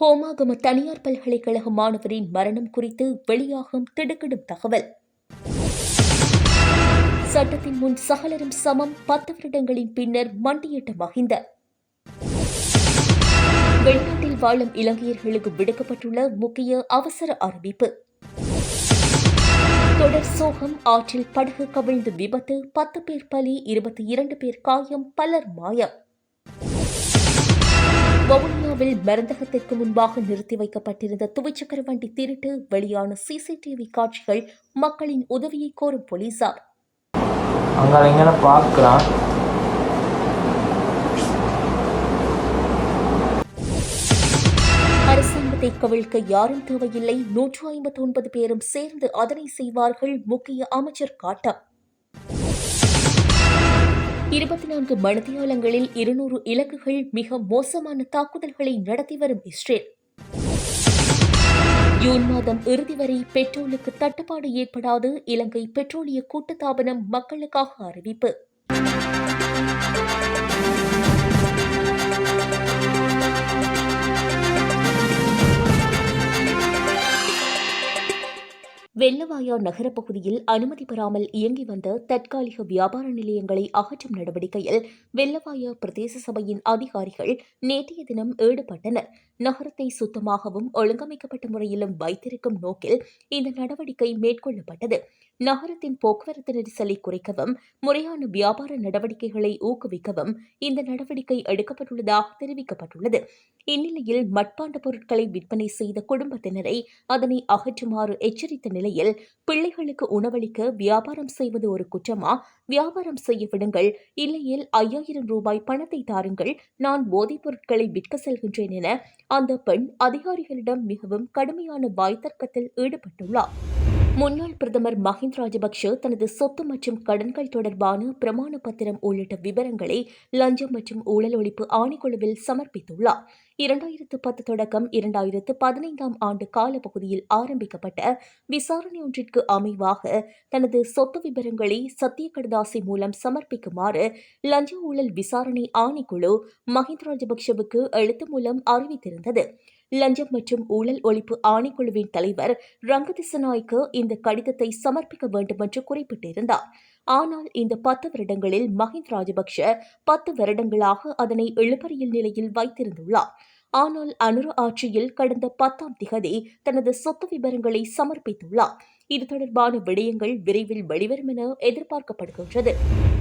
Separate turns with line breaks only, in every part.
ஹோமாகம தனியார் பல்கலைக்கழக மாணவரின் மரணம் குறித்து வெளியாகும் திடுக்கிடும் தகவல். சட்டத்தின் முன் சகலரும் சமம், 10 வருடங்களின் பின்னர் மண்டியிட்ட மஹிந்த. வெளிநாட்டில் வாழும் இலங்கையர்களுக்கு விடுக்கப்பட்டுள்ள முக்கிய அவசர அறிவிப்பு. தொடர் சோகம், ஆற்றில் படகு கவிழ்ந்து விபத்து, 10 பேர் பலி, 22 பேர் காயம், பலர் மாயம். வவுனியாவில் மருந்தகத்திற்கு முன்பாக நிறுத்தி வைக்கப்பட்டிருந்த துவிச்சக்கர வண்டி திருட்டு, வெளியான சிசிடிவி காட்சிகள், மக்களின் உதவியை கோரும் போலீசார். அரசாங்கத்தை கவிழ்க்க யாரும் தேவையில்லை, 159 பேரும் சேர்ந்து அதனை செய்வார்கள், முக்கிய அமைச்சர் காட்டம். 24 மணித்தியாலங்களில் 200 இலக்குகள், மிக மோசமான தாக்குதல்களை நடத்தி வரும் இஸ்ரேல். ஜூன் மாதம் இறுதி வரை பெட்ரோலுக்கு தட்டுப்பாடு ஏற்படாது, இலங்கை பெட்ரோலிய கூட்டுத்தாபனம் மக்களுக்காக அறிவிப்பு. வெள்ளவாயா நகரப் பகுதியில் அனுமதி பெறாமல் இயங்கி வந்த தற்காலிக வியாபார நிலையங்களை அகற்றும் நடவடிக்கையில் வெள்ளவாயா பிரதேச சபையின் அதிகாரிகள் நேற்றைய தினம் ஈடுபட்டனர். நகரத்தை சுத்தமாகவும் ஒழுங்கமைக்கப்பட்ட முறையிலும் வைத்திருக்கும் நோக்கில் இந்த நடவடிக்கை மேற்கொள்ளப்பட்டது. நகரத்தின் போக்குவரத்து நெரிசலை குறைக்கவும் முறையான வியாபார நடவடிக்கைகளை ஊக்குவிக்கவும் இந்த நடவடிக்கை எடுக்கப்பட்டுள்ளதாக தெரிவிக்கப்பட்டுள்ளது. இந்நிலையில் மட்பாண்ட பொருட்களை விற்பனை செய்த குடும்பத்தினரை அதனை அகற்றுமாறு எச்சரித்த நிலையில் பிள்ளைகளுக்கு உணவளிக்க வியாபாரம் செய்வது ஒரு குற்றமா? வியாபாரம் செய்ய விடுங்கள், இல்லையில் 5000 ரூபாய் பணத்தை தாருங்கள், நான் போதைப் பொருட்களை விற்க செல்கின்றேன் என அந்த பெண் அதிகாரிகளிடம் மிகவும் கடுமையான வாய்த்தர்க்கத்தில் ஈடுபட்டுள்ளார். முன்னாள் பிரதமர் மஹிந்த ராஜபக்ஷ தனது சொத்து மற்றும் கடன்கள் தொடர்பான பிரமாண பத்திரம் உள்ளிட்ட விவரங்களை லஞ்சம் மற்றும் ஊழல் ஒழிப்பு ஆணைக்குழுவில் சமர்ப்பித்துள்ளார். 2010 தொடக்கம் 2015 ஆண்டு காலப்பகுதியில் ஆரம்பிக்கப்பட்ட விசாரணை ஒன்றிற்கு அமைவாக தனது சொத்து விவரங்களை சத்திய கடதாசி மூலம் சமர்ப்பிக்குமாறு லஞ்ச ஊழல் விசாரணை ஆணைக்குழு மஹிந்த ராஜபக்ஷவுக்கு எழுத்து மூலம் அறிவித்திருந்தது. லஞ்சம் மற்றும் ஊழல் ஒழிப்பு ஆணைக்குழுவின் தலைவர் ரங்கதிசநாயக்க இந்த கடிதத்தை சமர்ப்பிக்க வேண்டும் என்று குறிப்பிட்டிருந்தார். ஆனால் இந்த 10 வருடங்களில் மஹிந்த ராஜபக்ஷ 10 வருடங்களாக அதனை இழுபறியில் நிலையில் வைத்திருந்துள்ளார். ஆனால் அனுர ஆட்சியில் கடந்த 10ஆம் திகதி தனது சொத்து விவரங்களை சமர்ப்பித்துள்ளார். இது தொடர்பான விடயங்கள் விரைவில் வெளிவரும் என எதிர்பார்க்கப்படுகின்றது.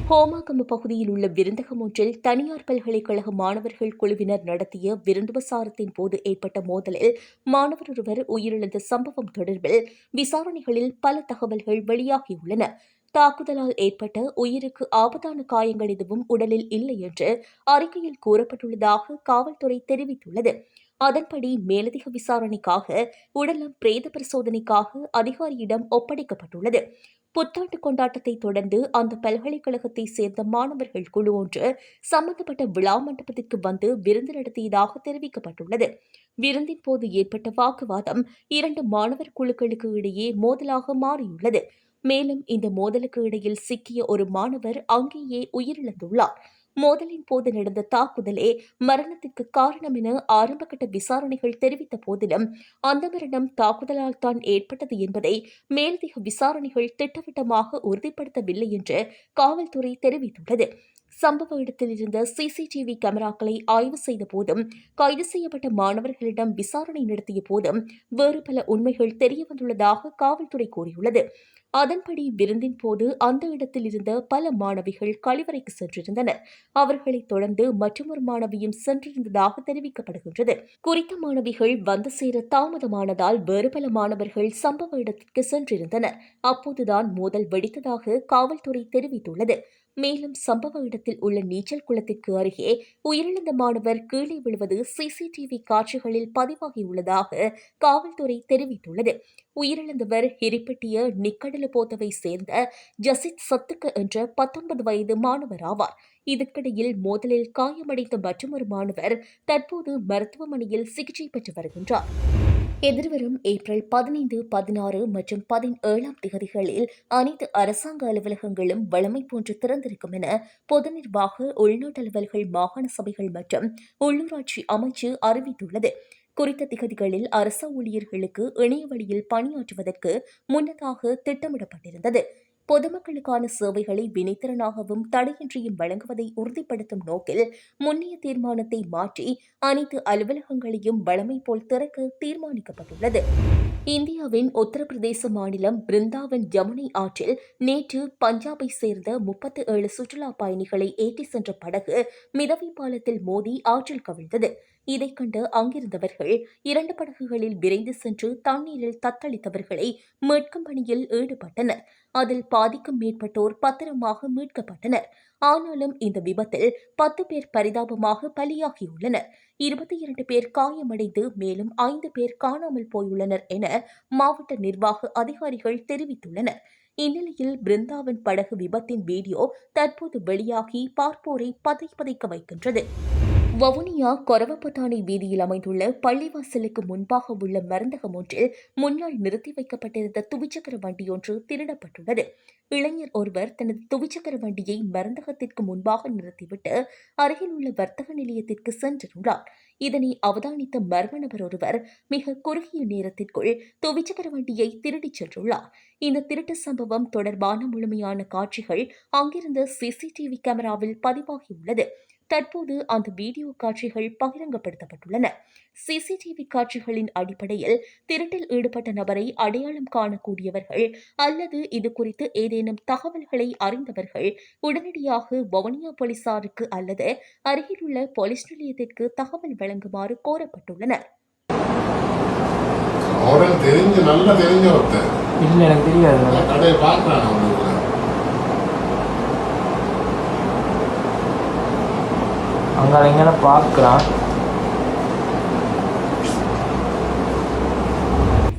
ஹோமாகம பகுதியில் உள்ள விருந்தகம் ஒன்றில் தனியார் பல்கலைக்கழக மாணவர்கள் குழுவினர் நடத்திய விருந்துபசாரத்தின் போது ஏற்பட்ட மோதலில் மாணவர் ஒருவர் உயிரிழந்த சம்பவம் தொடர்பில் விசாரணைகளில் பல தகவல்கள் வெளியாகியுள்ளன. தாக்குதலால் ஏற்பட்ட உயிருக்கு ஆபத்தான காயங்கள் எதுவும் உடலில் இல்லை என்று அறிக்கையில் கூறப்பட்டுள்ளதாக காவல்துறை தெரிவித்துள்ளது. அதன்படி மேலதிக விசாரணைக்காக உடலம் பிரேத பரிசோதனைக்காக அதிகாரியிடம் ஒப்படைக்கப்பட்டுள்ளது. புத்தாண்டு கொண்டாட்டத்தை தொடர்ந்து அந்த பல்கலைக்கழகத்தை சேர்ந்த மாணவர்கள் குழு ஒன்று சம்பந்தப்பட்ட விழா மண்டபத்திற்கு வந்து விருந்து நடத்தியதாக தெரிவிக்கப்பட்டுள்ளது. விருந்தின் போது ஏற்பட்ட வாக்குவாதம் 2 மாணவர் குழுக்களுக்கு இடையே மோதலாக மாறியுள்ளது. மேலும் இந்த மோதலுக்கு இடையில் சிக்கிய ஒரு மாணவர் அங்கேயே உயிரிழந்துள்ளார். மோதலின் போது நடந்த தாக்குதலே மரணத்திற்கு காரணம் என ஆரம்பகட்ட விசாரணைகள் தெரிவித்த போதிலும் அந்த மரணம் தாக்குதலால் தான் ஏற்பட்டது என்பதை மேலதிக விசாரணைகள் திட்டவட்டமாக உறுதிப்படுத்தவில்லை என்று காவல்துறை தெரிவித்துள்ளது. சம்பவ இடத்தில் இருந்த சிசிடிவி கேமராக்களை ஆய்வு செய்த போதும் கைது செய்யப்பட்ட மாணவர்களிடம் விசாரணை நடத்திய போதும் வேறு பல உண்மைகள் தெரியவந்துள்ளதாக காவல்துறை கூறியுள்ளது. அதன்படி விருந்தின் போது அந்த இடத்தில் இருந்த பல மாணவிகள் கழிவறைக்கு சென்றிருந்தனர். அவர்களை தொடர்ந்து மற்றொரு மாணவியும் சென்றிருந்ததாக தெரிவிக்கப்படுகின்றது. குறித்த மாணவிகள் வந்து சேர தாமதமானதால் வேறு பல மாணவர்கள் சம்பவ இடத்திற்கு சென்றிருந்தனர். அப்போதுதான் மோதல் வெடித்ததாக காவல்துறை தெரிவித்துள்ளது. மேலும் சம்பவ இடத்தில் உள்ள நீச்சல் குளத்திற்கு அருகே உயிரிழந்த மாணவர் கீழே விழுவது சிசிடிவி காட்சிகளில் பதிவாகியுள்ளதாக காவல்துறை தெரிவித்துள்ளது. உயிரிழந்தவர் ஹிரிப்பட்டிய நிக்கடலு போத்தவை சேர்ந்த ஜசித் சத்துக்க என்ற 19 வயது மாணவர் ஆவார். இதற்கிடையில் மோதலில் காயமடைந்த மற்றொரு மாணவர் தற்போது மருத்துவமனையில் சிகிச்சை பெற்று வருகின்றார். எதிர்வரும் ஏப்ரல் 15, 16 மற்றும் 17ஆம் திகதிகளில் அனைத்து அரசாங்க அலுவலகங்களும் வழமை போன்று திறந்திருக்கும் என பொது நிர்வாக, உள்நாட்டு அலுவல்கள், மாகாண சபைகள் மற்றும் உள்ளூராட்சி அமைச்சு அறிவித்துள்ளது. குறித்த திகதிகளில் அரச ஊழியர்களுக்கு இணைய வழியில் பணியாற்றுவதற்கு முன்னதாக திட்டமிடப்பட்டிருந்தது. பொதுமக்களுக்கான சேவைகளை வினைத்திறனாகவும் தடையின்றியும் வழங்குவதை உறுதிப்படுத்தும் நோக்கில் முன்னைய தீர்மானத்தை மாற்றி அனைத்து அலுவலகங்களையும் வழமை போல் திறக்க தீர்மானிக்கப்பட்டுள்ளது. இந்தியாவின் உத்தரப்பிரதேச மாநிலம் பிருந்தாவன் யமுனை ஆற்றில் நேற்று பஞ்சாபை சேர்ந்த 37 சுற்றுலா பயணிகளை ஏற்றிச் சென்ற படகு மிதவை பாலத்தில் மோதி ஆற்றில் கவிழ்ந்தது. இதைக் கண்டு அங்கிருந்தவர்கள் 2 படகுகளில் விரைந்து சென்று தண்ணீரில் தத்தளித்தவர்களை மீட்கும் பணியில் ஈடுபட்டனர். அதில் பாதிக்கும் மேற்பட்டோர் பத்திரமாக மீட்கப்பட்டனர். ஆனாலும் இந்த விபத்தில் 10 பேர் பரிதாபமாக பலியாகியுள்ளனர். 22 பேர் காயமடைந்து மேலும் 5 பேர் காணாமல் போயுள்ளனர் என மாவட்ட நிர்வாக அதிகாரிகள் தெரிவித்துள்ளனர். இந்நிலையில் பிருந்தாவன் படகு விபத்தின் வீடியோ தற்போது வெளியாகி பார்ப்போரை பதைக்க வைக்கின்றது. வவுனியா கொரவப்பட்டானை வீதியில் அமைந்துள்ள பள்ளிவாசலுக்கு முன்பாக உள்ள மருந்தகம் ஒன்றில் முன்னால் நிறுத்தி வைக்கப்பட்டிருந்த துவிச்சக்கர வண்டியொன்று திருடப்பட்டுள்ளது. இளைஞர் ஒருவர் தனது துவிச்சக்கர வண்டியை மருந்தகத்திற்கு முன்பாக நிறுத்திவிட்டு அருகில் உள்ள வர்த்தக நிலையத்திற்கு சென்றுள்ளார். இதனை அவதானித்த மர்ம நபர் ஒருவர் மிக குறுகிய நேரத்திற்குள் துவிச்சக்கர வண்டியை திருடிச் சென்றுள்ளார். இந்த திருட்டு சம்பவம் தொடர்பான முழுமையான காட்சிகள் அங்கிருந்த சிசிடிவி கேமராவில் பதிவாகியுள்ளது. தற்போது அந்த வீடியோ காட்சிகள் பகிரங்கப்படுத்தப்பட்டுள்ளன. சிசிடிவி காட்சிகளின் அடிப்படையில் திருட்டில் ஈடுபட்ட நபரை அடையாளம் காணக்கூடியவர்கள் அல்லது இதுகுறித்து ஏதேனும் தகவல்களை அறிந்தவர்கள் உடனடியாக வவுனியா போலீசாருக்கு அல்லது அருகிலுள்ள போலீஸ் நிலையத்திற்கு தகவல் வழங்குமாறு கோரப்பட்டுள்ளனர்.
அங்கே பார்க்குறான்.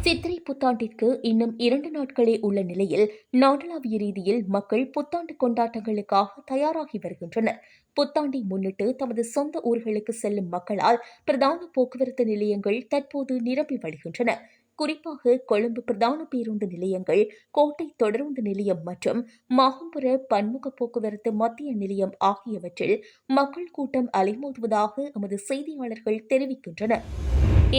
சித்திரை புத்தாண்டிற்கு இன்னும் 2 நாட்களே உள்ள நிலையில் நாடளாவிய ரீதியில் மக்கள் புத்தாண்டு கொண்டாட்டங்களுக்காக தயாராகி வருகின்றனர். புத்தாண்டை முன்னிட்டு தமது சொந்த ஊர்களுக்கு செல்லும் மக்களால் பிரதான போக்குவரத்து நிலையங்கள் தற்போது நிரம்பி வழிகின்றன. குறிப்பாக கொழும்பு பிரதான பேருந்து நிலையங்கள், கோட்டை தொடருந்து நிலையம் மற்றும் மாகம்புர பன்முக போக்குவரத்து மத்திய நிலையம் ஆகியவற்றில் மக்கள் கூட்டம் அலைமோதுவதாக எமது செய்தியாளர்கள் தெரிவிக்கின்றனர்.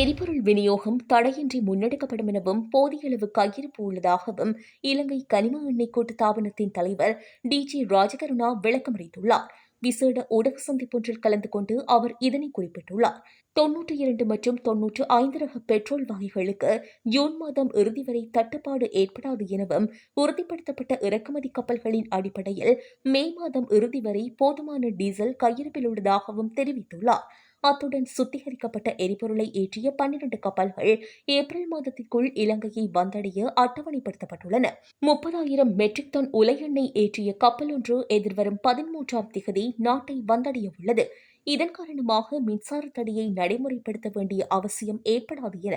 எரிபொருள் விநியோகம் தடையின்றி முன்னெடுக்கப்படும் எனவும் போதிய அளவு கையிருப்பு உள்ளதாகவும் இலங்கை கனிம எண்ணெய் கூட்டுத்தாபனத்தின் தலைவர் DG ராஜகருணா விளக்கமளித்துள்ளார். விசேட ஊடக சந்திப்பொன்றில் கலந்து கொண்டு அவர் இதனை குறிப்பிட்டுள்ளார். 92 மற்றும் 95 ரக பெட்ரோல் வகைகளுக்கு ஜூன் மாதம் இறுதி வரை தட்டுப்பாடு ஏற்படாது எனவும் உறுதிப்படுத்தப்பட்ட இறக்குமதி கப்பல்களின் அடிப்படையில் மே மாதம் இறுதி வரை போதுமான டீசல் கையிருப்பில் உள்ளதாகவும் தெரிவித்துள்ளார். அத்துடன் சுத்திகரிக்கப்பட்ட எரிபொருளை ஏற்றிய 12 கப்பல்கள் ஏப்ரல் மாதத்திற்குள் இலங்கையை வந்தடைய அட்டவணைப்படுத்தப்பட்டுள்ளன. 30,000 மெட்ரிக் டன் உலை எண்ணெய் ஏற்றிய கப்பல் ஒன்று எதிர்வரும் 13ஆம் திகதி நாட்டை வந்தடைய உள்ளது. இதன் காரணமாக மின்சார தடையை நடைமுறைப்படுத்த வேண்டிய அவசியம் ஏற்படாது என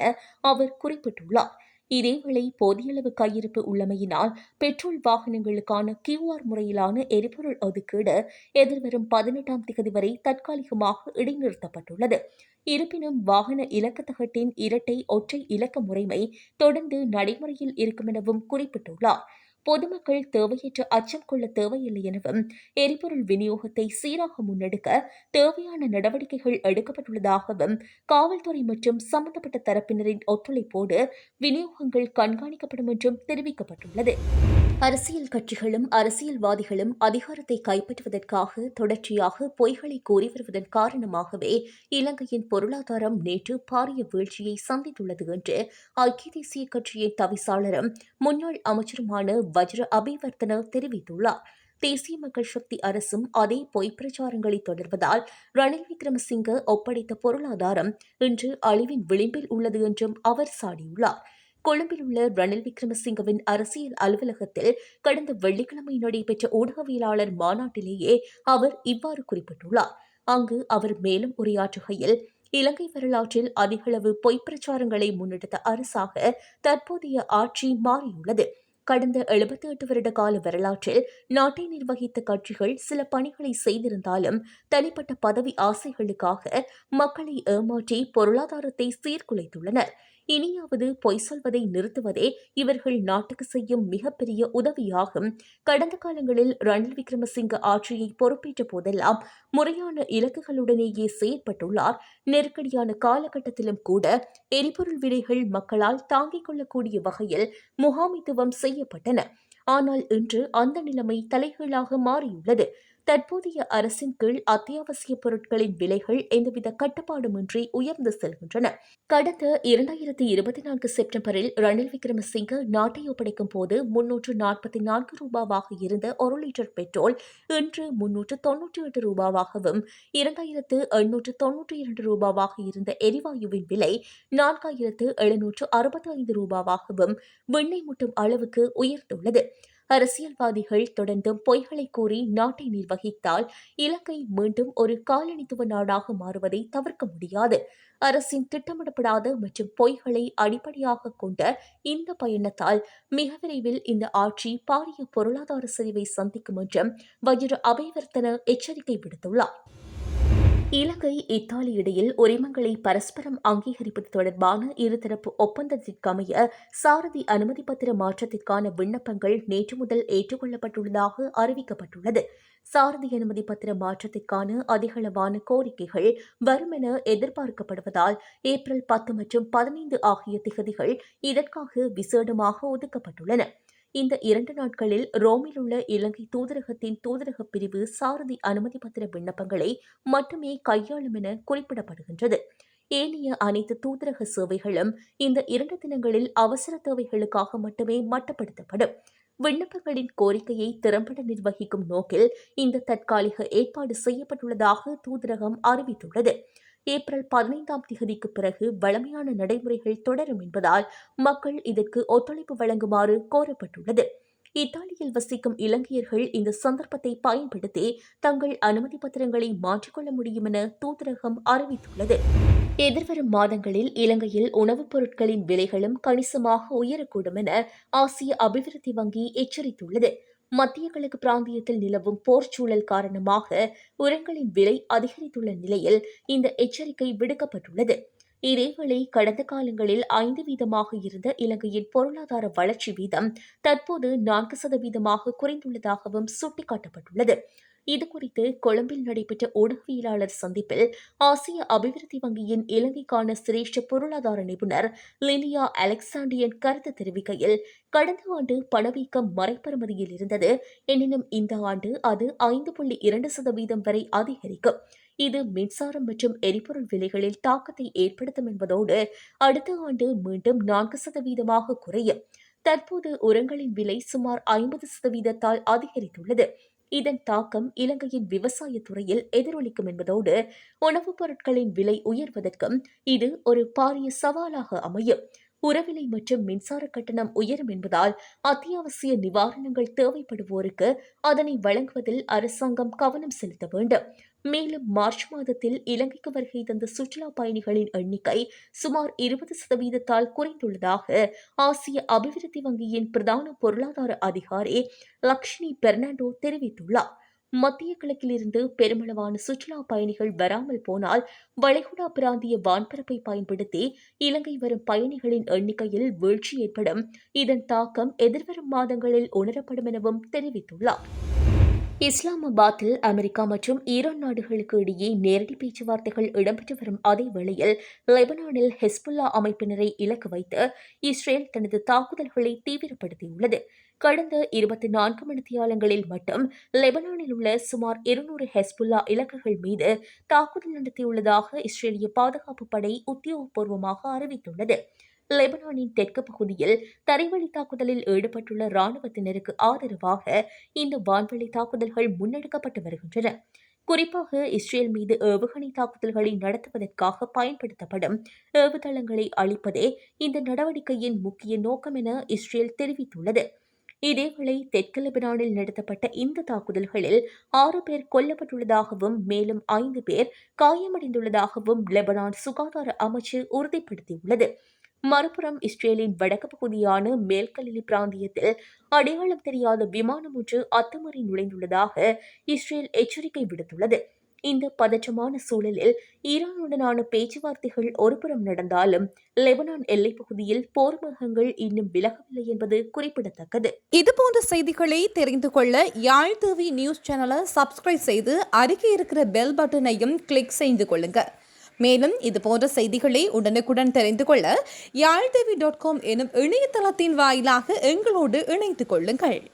அவர் குறிப்பிட்டுள்ளார். இதேவேளை போதிய அளவு கையிருப்பு உள்ளமையினால் பெட்ரோல் வாகனங்களுக்கான QR முறையிலான எரிபொருள் ஒதுக்கீடு எதிர்வரும் 18ஆம் திகதி வரை தற்காலிகமாக இடைநிறுத்தப்பட்டுள்ளது. இருப்பினும் வாகன இலக்கத்தகட்டின் இரட்டை ஒற்றை இலக்க முறைமை தொடர்ந்து நடைமுறையில் இருக்கும் எனவும் குறிப்பிட்டுள்ளார். பொதுமக்கள் தேவையற்ற அச்சம் கொள்ள தேவையில்லை எனவும் எரிபொருள் விநியோகத்தை சீராக முன்னெடுக்க தேவையான நடவடிக்கைகள் எடுக்கப்பட்டுள்ளதாகவும் காவல்துறை மற்றும் சம்பந்தப்பட்ட தரப்பினரின் ஒத்துழைப்போடு விநியோகங்கள் கண்காணிக்கப்படும் என்றும் தெரிவிக்கப்பட்டுள்ளது. அரசியல் கட்சிகளும் அரசியல்வாதிகளும் அதிகாரத்தை கைப்பற்றுவதற்காக தொடர்ச்சியாக பொய்களை கூறி வருவதன் காரணமாகவே இலங்கையின் பொருளாதாரம் நேற்று பாரிய வீழ்ச்சியை சந்தித்துள்ளது என்று ஐக்கிய தேசிய கட்சியின் தவிசாளரும் முன்னாள் அமைச்சருமான வஜ்ர அபிவர்த்தன தெரிவித்துள்ளார். தேசிய மக்கள் சக்தி அரசும் அதே பொய் பிரச்சாரங்களை தொடர்வதால் ரணில் விக்ரமசிங்க ஒப்படைத்த பொருளாதாரம் இன்று அழிவின் விளிம்பில் உள்ளது என்றும் அவர் சாடியுள்ளார். கொழும்பில் உள்ள ரணில் விக்ரமசிங்கவின் அரசியல் அலுவலகத்தில் கடந்த வெள்ளிக்கிழமை நடைபெற்ற ஊடகவியலாளர் மாநாட்டிலேயே அவர் இவ்வாறு குறிப்பிட்டுள்ளார். அங்கு அவர் மேலும் உரையாற்றுகையில், இலங்கை வரலாற்றில் அதிகளவு பொய்ப் பிரச்சாரங்களை முன்னெடுத்த அரசாக தற்போதைய ஆட்சி மாறியுள்ளது. கடந்த 78 வருட கால வரலாற்றில் நாட்டை நிர்வகித்த கட்சிகள் சில பணிகளை செய்திருந்தாலும் தனிப்பட்ட பதவி ஆசைகளுக்காக மக்களை ஏமாற்றி பொருளாதாரத்தை சீர்குலைத்துள்ளனர். இனியாவது பொய் சொல்வதை நிறுத்துவதே இவர்கள் நாட்டுக்கு செய்யும் மிகப்பெரிய உதவியாகும். கடந்த காலங்களில் ரணில் விக்ரமசிங்க ஆட்சியை பொறுப்பேற்ற போதெல்லாம் முறையான இலக்குகளுடனேயே செயற்பட்டுள்ளார். நெருக்கடியான காலகட்டத்திலும் கூட எரிபொருள் விலைகள் மக்களால் தாங்கிக் கொள்ளக்கூடிய வகையில் முகாமித்துவம் செய்யப்பட்டன. ஆனால் இன்று அந்த நிலைமை தலைகீழாக மாறியுள்ளது. தற்போதைய அரசின் கீழ் அத்தியாவசிய பொருட்களின் விலைகள் எந்தவித கட்டுப்பாடுமின்றி உயர்ந்து செல்கின்றன. கடந்த 2024 செப்டம்பரில் ரணில் விக்ரமசிங்க நாட்டை ஒப்படைக்கும் போது 344 ரூபாவாக இருந்த 1 லிட்டர் பெட்ரோல் இன்று 398 ரூபாவாகவும் 2892 ரூபாவாக இருந்த எரிவாயுவின் விலை 4765 ரூபாவாகவும் விண்ணை முட்டும் அளவுக்கு உயர்ந்துள்ளது. அரசியல்வாதிகள் தொடர்ந்தும் பொய்களை கூறி நாட்டை நிர்வகித்தால் இலங்கை மீண்டும் ஒரு காலனித்துவ நாடாக மாறுவதை தவிர்க்க முடியாது. அரசின் திட்டமிடப்படாத மற்றும் பொய்களை அடிப்படையாக கொண்ட இந்த பயணத்தால் மிக விரைவில் இந்த ஆட்சி பாரிய பொருளாதார சரிவை சந்திக்கும் என்றும் வஜிர அபேவர்த்தன எச்சரிக்கை விடுத்துள்ளார். இலங்கை இத்தாலி இடையில் உரிமங்களை பரஸ்பரம் அங்கீகரிப்பது தொடர்பான இருதரப்பு ஒப்பந்தத்திற்கமைய சாரதி அனுமதி பத்திர மாற்றத்திற்கான விண்ணப்பங்கள் நேற்று முதல் ஏற்றுக்கொள்ளப்பட்டுள்ளதாக அறிவிக்கப்பட்டுள்ளது. சாரதி அனுமதி பத்திர மாற்றத்திற்கான அதிகளவான கோரிக்கைகள் வரும் என எதிர்பார்க்கப்படுவதால் ஏப்ரல் 10 மற்றும் 15 ஆகிய திகதிகள் இதற்காக விசேடமாக ஒதுக்கப்பட்டுள்ளன. இந்த 2 நாட்களில் ரோமில் உள்ள இலங்கை தூதரகத்தின் தூதரக பிரிவு சாரதி அனுமதி பத்திர விண்ணப்பங்களை மட்டுமே கையாளும் என குறிப்பிடப்படுகின்றது. ஏனைய அனைத்து தூதரக சேவைகளும் இந்த 2 தினங்களில் அவசர தேவைகளுக்காக மட்டுமே மட்டுப்படுத்தப்படும். விண்ணப்பங்களின் கோரிக்கையை திறம்பட நிர்வகிக்கும் நோக்கில் இந்த தற்காலிக ஏற்பாடு செய்யப்பட்டுள்ளதாக தூதரகம் அறிவித்துள்ளது. ஏப்ரல் 15ஆம் தேதிக்கு பிறகு வழமையான நடைமுறைகள் தொடரும் என்பதால் மக்கள் இதற்கு ஒத்துழைப்பு வழங்குமாறு கோரப்பட்டுள்ளது. இத்தாலியில் வசிக்கும் இலங்கையர்கள் இந்த சந்தர்ப்பத்தை பயன்படுத்தி தங்கள் அனுமதி பத்திரங்களை மாற்றிக்கொள்ள முடியும் என தூதரகம் அறிவித்துள்ளது. எதிர்வரும் மாதங்களில் இலங்கையில் உணவுப் பொருட்களின் விலைகளும் கணிசமாக உயரக்கூடும் என ஆசிய அபிவிருத்தி வங்கி எச்சரித்துள்ளது. மத்திய கிழக்கு பிராந்தியத்தில் நிலவும் போர் சூழல் காரணமாக உரங்களின் விலை அதிகரித்துள்ள நிலையில் இந்த எச்சரிக்கை விடுக்கப்பட்டுள்ளது. இதேவேளை கடந்த காலங்களில் 5% இருந்த இலங்கையின் பொருளாதார வளர்ச்சி வீதம் தற்போது 4% குறைந்துள்ளதாகவும் சுட்டிக்காட்டப்பட்டுள்ளது. இதுகுறித்து கொழும்பில் நடைபெற்ற ஊடகவியலாளர் சந்திப்பில் ஆசிய அபிவிருத்தி வங்கியின் இலங்கைக்கான சிரேஷ்ட பொருளாதார நிபுணர் லிலியா அலெக்சாண்டியன் கருத்து தெரிவிக்கையில், கடந்த ஆண்டு பணவீக்கம் மறைப்பெறுமதியில் இருந்தது. எனினும் இந்த ஆண்டு அது 5.2% வரை அதிகரிக்கும். இது மின்சாரம் மற்றும் எரிபொருள் விலைகளில் தாக்கத்தை ஏற்படுத்தும் என்பதோடு அடுத்த ஆண்டு மீண்டும் 4% குறையும். தற்போது உரங்களின் விலை சுமார் 50% அதிகரித்துள்ளது. இதன் தாக்கம் இலங்கையின் விவசாய துறையில் எதிரொலிக்கும் என்பதோடு உணவுப் பொருட்களின் விலை உயர்வதற்கும் இது ஒரு பாரிய சவாலாக அமையும். உரவிலை மற்றும் மின்சார கட்டணம் உயரும் என்பதால் அத்தியாவசிய நிவாரணங்கள் தேவைப்படுவோருக்கு அதனை வழங்குவதில் அரசாங்கம் கவனம் செலுத்த வேண்டும். மேலும் மார்ச் மாதத்தில் இலங்கைக்கு வருகை தந்த சுற்றுலா பயணிகளின் எண்ணிக்கை சுமார் 20% குறைந்துள்ளதாக ஆசிய அபிவிருத்தி வங்கியின் பிரதான பொருளாதார அதிகாரி லக்ஷ்மி பெர்னாண்டோ தெரிவித்துள்ளார். மத்திய கிழக்கிலிருந்து பெருமளவான சுற்றுலா பயணிகள் வராமல் போனால் வளைகுடா பிராந்திய வான்பரப்பை பயன்படுத்தி இலங்கை வரும் பயணிகளின் எண்ணிக்கையில் வீழ்ச்சி ஏற்படும். இதன் தாக்கம் எதிர்வரும் மாதங்களில் உணரப்படும் எனவும் தெரிவித்துள்ளார். இஸ்லாமாபாத்தில் அமெரிக்கா மற்றும் ஈரான் நாடுகளுக்கு இடையே நேரடி பேச்சுவார்த்தைகள் இடம்பெற்று வரும் அதே வேளையில் லெபனானில் ஹெஸ்புல்லா அமைப்பினரை இலக்கு வைத்து இஸ்ரேல் தனது தாக்குதல்களை தீவிரப்படுத்தியுள்ளது. கடந்த 24 மணித்தியாலங்களில் மட்டும் லெபனானில் உள்ள சுமார் 200 ஹெஸ்புல்லா இலக்குகள் மீது தாக்குதல் நடத்தியுள்ளதாக இஸ்ரேலிய பாதுகாப்பு படை உத்தியோகபூர்வமாக அறிவித்துள்ளது. லெபனானின் தெற்கு பகுதியில் தரைவழி தாக்குதலில் ஈடுபட்டுள்ள ராணுவத்தினருக்கு ஆதரவாக இந்த வான்வழி தாக்குதல்கள் முன்னெடுக்கப்பட்டு வருகின்றன. குறிப்பாக இஸ்ரேல் மீது ஏவுகணை தாக்குதல்களை நடத்துவதற்காக பயன்படுத்தப்படும் ஏவுதளங்களை அழிப்பதே இந்த நடவடிக்கையின் முக்கிய நோக்கம் என இஸ்ரேல் தெரிவித்துள்ளது. இதேவேளை தெற்கு லெபனானில் நடத்தப்பட்ட இந்த தாக்குதல்களில் 6 பேர் கொல்லப்பட்டுள்ளதாகவும் மேலும் 5 பேர் காயமடைந்துள்ளதாகவும் லெபனான் சுகாதார அமைச்சு உறுதிப்படுத்தியுள்ளது. மறுபுறம் இஸ்ரேலின் வடக்கு பகுதியான மேல்கலிலி பிராந்தியத்தில் அடையாளம் தெரியாத விமானம் ஒன்று அத்துமீறி நுழைந்துள்ளதாக இஸ்ரேல் எச்சரிக்கை விடுத்துள்ளது. இந்த பதற்றமான சூழலில் ஈரானுடனான பேச்சுவார்த்தைகள் ஒருபுறம் நடந்தாலும் லெபனான் எல்லைப் பகுதியில் போர் முகங்கள் இன்னும் விலகவில்லை என்பது குறிப்பிடத்தக்கது.
இதுபோன்ற செய்திகளை தெரிந்து கொள்ள யாழ் டிவி நியூஸ் சேனலை சப்ஸ்கிரைப் செய்து அருகே இருக்கிற பெல் பட்டனையும் கிளிக் செய்து கொள்ளுங்க. மேலும் இதுபோன்ற செய்திகளை உடனுக்குடன் தெரிந்து கொள்ள யாழ்டிவி.com எனும் இணையதளத்தின் வாயிலாக எங்களோடு இணைத்துக் கொள்ளுங்கள்.